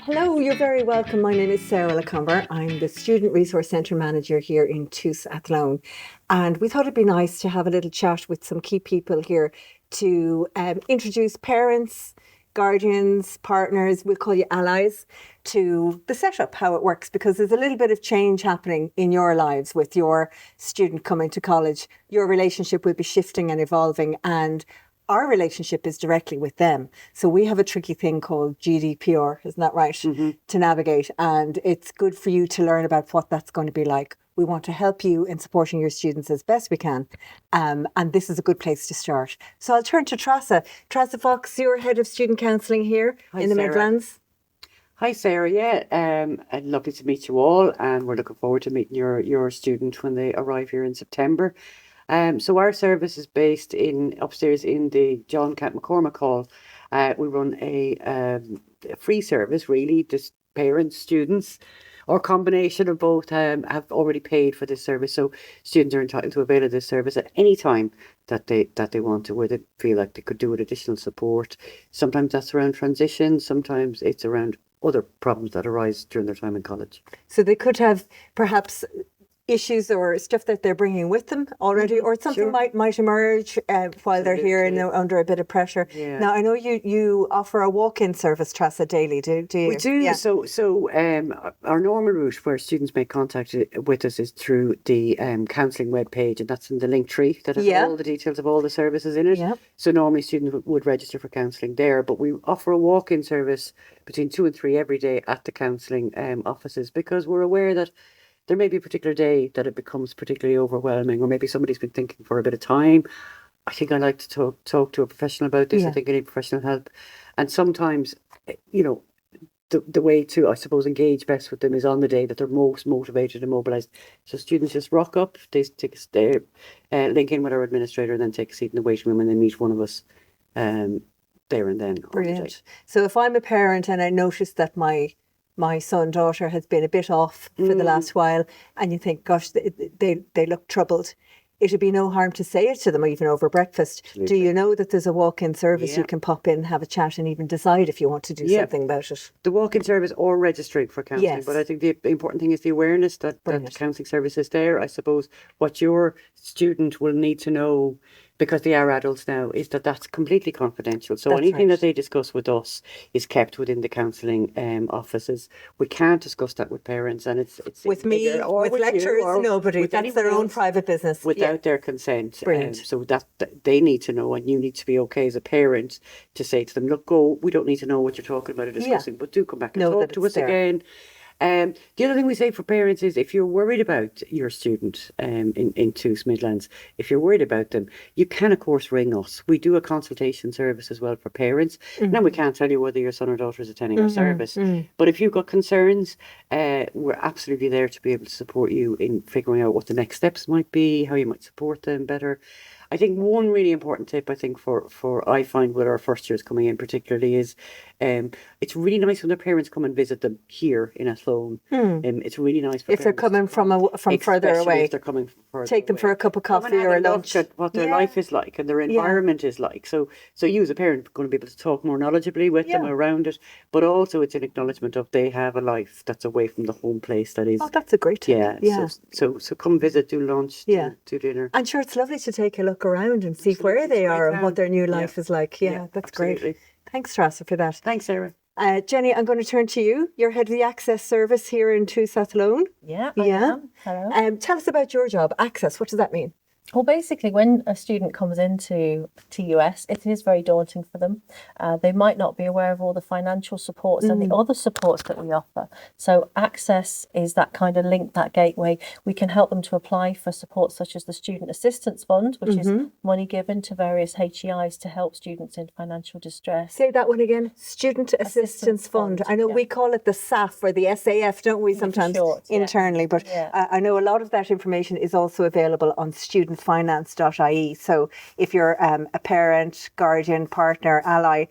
Hello, you're very welcome. My name is Sarah Lacomber. I'm the Student Resource Centre Manager here in Athlone. And we thought it'd be nice to have a little chat with some key people here to introduce parents, guardians, partners, we'll call you allies, to the setup, how it works, because there's a little bit of change happening in your lives with your student coming to college. Your relationship will be shifting and evolving, and our relationship is directly with them. So we have a tricky thing called GDPR, isn't that right, to navigate. And it's good for you to learn about what that's going to be like. We want to help you in supporting your students as best we can. And this is a good place to start. So I'll turn to Trasa. Trasa Fox, you're head of student counselling here in the Sarah. Midlands. Hi Sarah, lovely to meet you all, and we're looking forward to meeting your student when they arrive here in September. So our service is based upstairs in the John Kent McCormick Hall. We run a free service, really. Just parents, students, or combination of both have already paid for this service. So students are entitled to avail of this service at any time that they want to, where they feel like they could do with additional support. Sometimes that's around transition. Sometimes it's around other problems that arise during their time in college. So they could have perhaps issues or stuff that they're bringing with them already, or something might emerge while they're here and under a bit of pressure. Yeah. Now, I know you offer a walk-in service, Trasa, daily, do you? We do. Yeah. So our normal route where students make contact with us is through the counselling webpage, and that's in the link tree that has all the details of all the services in it. Yeah. So normally students would register for counselling there, but we offer a walk-in service between 2 and 3 every day at the counselling offices, because we're aware that there may be a particular day that it becomes particularly overwhelming, or maybe somebody's been thinking for a bit of time. I think I'd like to talk to a professional about this. I think I need professional help. And sometimes, the way to, I suppose, engage best with them is on the day that they're most motivated and mobilised. So students just rock up, they link in with our administrator, and then take a seat in the waiting room, and then meet one of us there and then. Brilliant. So if I'm a parent and I notice that my son, daughter has been a bit off for the last while, and you think, gosh, they look troubled, it'd be no harm to say it to them, even over breakfast. Absolutely. Do you know that there's a walk-in service you can pop in, have a chat, and even decide if you want to do something about it? The walk-in service or registering for counselling. Yes. But I think the important thing is the awareness that the counselling service is there. I suppose what your student will need to know, because they are adults now, is that that's completely confidential. So anything that they discuss with us is kept within the counselling offices. We can't discuss that with parents, and it's with me or with lecturers, nobody. That's their own private business without their consent. Brilliant. So that they need to know, and you need to be okay as a parent to say to them, look, go. We don't need to know what you're talking about or discussing, but do come back and talk to us again. The other thing we say for parents is, if you're worried about your student in Tous Midlands, if you're worried about them, you can of course ring us. We do a consultation service as well for parents. Now, we can't tell you whether your son or daughter is attending our service, but if you've got concerns, we're absolutely there to be able to support you in figuring out what the next steps might be, how you might support them better. I think one really important tip, I think, for I find with our first years coming in particularly, is it's really nice when their parents come and visit them here in Athlone. It's really nice for if they're coming from further away. If they're coming from further Take them away. for a cup of coffee or a lunch. At what their life is like and their environment is like. So you as a parent are going to be able to talk more knowledgeably with them around it, but also it's an acknowledgement of they have a life that's away from the home place that is. Oh, that's a great tip. So come visit, do lunch, do dinner. I'm sure it's lovely to take a look around and see where they are and what their new life is like. That's absolutely. Great. Thanks, Trasa, for that. Thanks, Sarah. Jenny, I'm going to turn to you. You're head of the Access Service here in Athlone. I am. Hello. Tell us about your job, Access. What does that mean? Well, basically, when a student comes into TUS, it is very daunting for them. They might not be aware of all the financial supports and the other supports that we offer. So Access is that kind of link, that gateway. We can help them to apply for support such as the Student Assistance Fund, which is money given to various HEIs to help students in financial distress. Say that one again. Student Assistance Fund. I know we call it the SAF or the SAF, don't we, sometimes internally, but I know a lot of that information is also available on studentfinance.ie. So if you're a parent, guardian, partner, ally,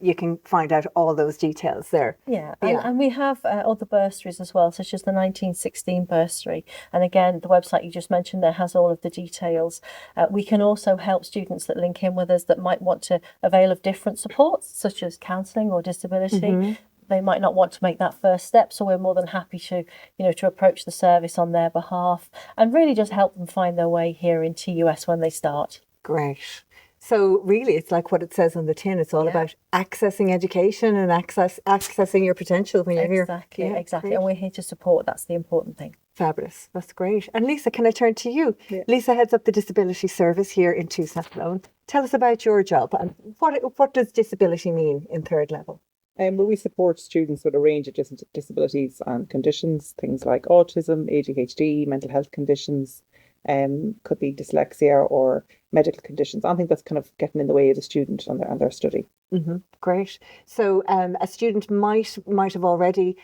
you can find out all those details there. And we have other bursaries as well, such as the 1916 bursary. And again, the website you just mentioned there has all of the details. We can also help students that link in with us that might want to avail of different supports, such as counselling or disability. they might not want to make that first step. So we're more than happy to, to approach the service on their behalf and really just help them find their way here in TUS when they start. Great. So really, it's like what it says on the tin. It's all about accessing education and accessing your potential when you're here. Exactly. Great. And we're here to support. That's the important thing. Fabulous. That's great. And Lisa, can I turn to you? Yeah. Lisa heads up the disability service here in Athlone. Tell us about your job and what does disability mean in third level? Well, we support students with a range of disabilities and conditions, things like autism, ADHD, mental health conditions, could be dyslexia or medical conditions. I think that's kind of getting in the way of the student and their study. Mm-hmm. Great. So a student might have already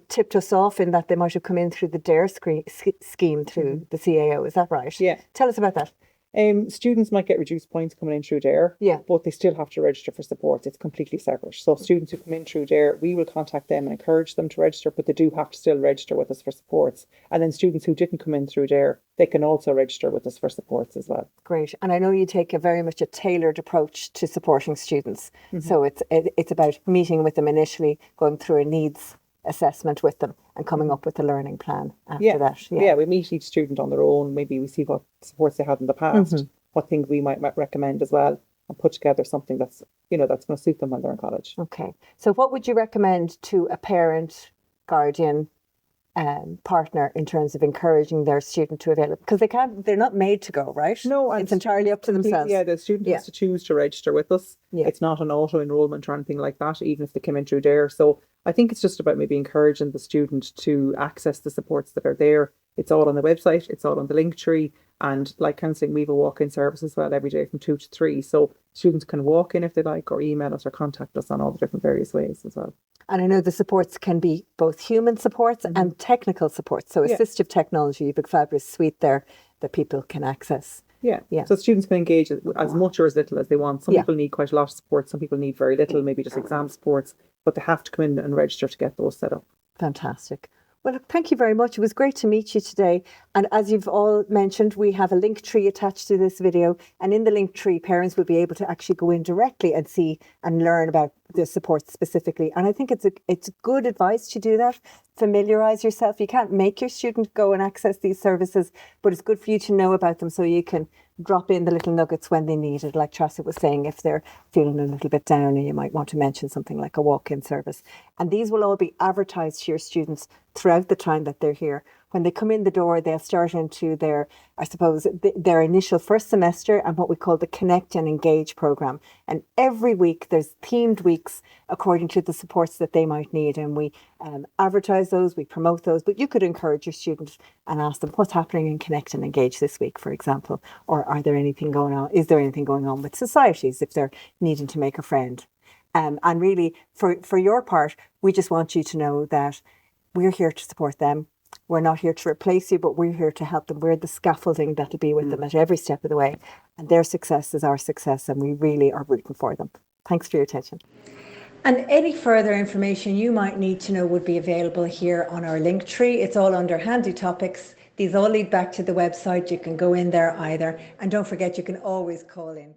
tipped us off in that they might have come in through the DARE scheme through the CAO. Is that right? Yeah. Tell us about that. Students might get reduced points coming in through DARE, but they still have to register for support. It's completely separate. So students who come in through DARE, we will contact them and encourage them to register, but they do have to still register with us for supports. And then students who didn't come in through DARE, they can also register with us for supports as well. Great. And I know you take a very much a tailored approach to supporting students. Mm-hmm. So it's about meeting with them initially, going through a needs assessment with them and coming up with a learning plan after that. Yeah, we meet each student on their own. Maybe we see what supports they had in the past, what things we might recommend as well, and put together something that's that's going to suit them when they're in college. Okay. So what would you recommend to a parent, guardian, partner in terms of encouraging their student to avail it? Because they're not made to go, right? No, it's entirely up to themselves. Yeah, the student has to choose to register with us. Yeah. It's not an auto enrollment or anything like that, even if they came in through DARE. So I think it's just about maybe encouraging the student to access the supports that are there. It's all on the website, it's all on the link tree. And like counselling, we have a walk-in service as well every day from 2 to 3. So students can walk in if they like, or email us or contact us on all the different various ways as well. And I know the supports can be both human supports and technical supports. So assistive technology, you have a fabulous suite there that people can access. Yeah. So students can engage as much or as little as they want. Some people need quite a lot of support. Some people need very little, maybe just exam supports. But they have to come in and register to get those set up. Fantastic. Well, look, thank you very much. It was great to meet you today. And as you've all mentioned, we have a link tree attached to this video. And in the link tree, parents will be able to actually go in directly and see and learn about the support specifically. And I think it's good advice to do that. Familiarise yourself. You can't make your student go and access these services, but it's good for you to know about them so you can drop in the little nuggets when they need it. Like Tressa was saying, if they're feeling a little bit down, and you might want to mention something like a walk-in service. And these will all be advertised to your students throughout the time that they're here. When they come in the door, they'll start into their initial first semester and what we call the Connect and Engage program. And every week there's themed weeks according to the supports that they might need. And we advertise those, we promote those, but you could encourage your students and ask them what's happening in Connect and Engage this week, for example, or is there anything going on with societies if they're needing to make a friend. And really, for your part, we just want you to know that we're here to support them. We're not here to replace you, but we're here to help them. We're the scaffolding that'll be with them at every step of the way. And their success is our success, and we really are rooting for them. Thanks for your attention. And any further information you might need to know would be available here on our link tree. It's all under handy topics. These all lead back to the website. You can go in there either. And don't forget, you can always call in.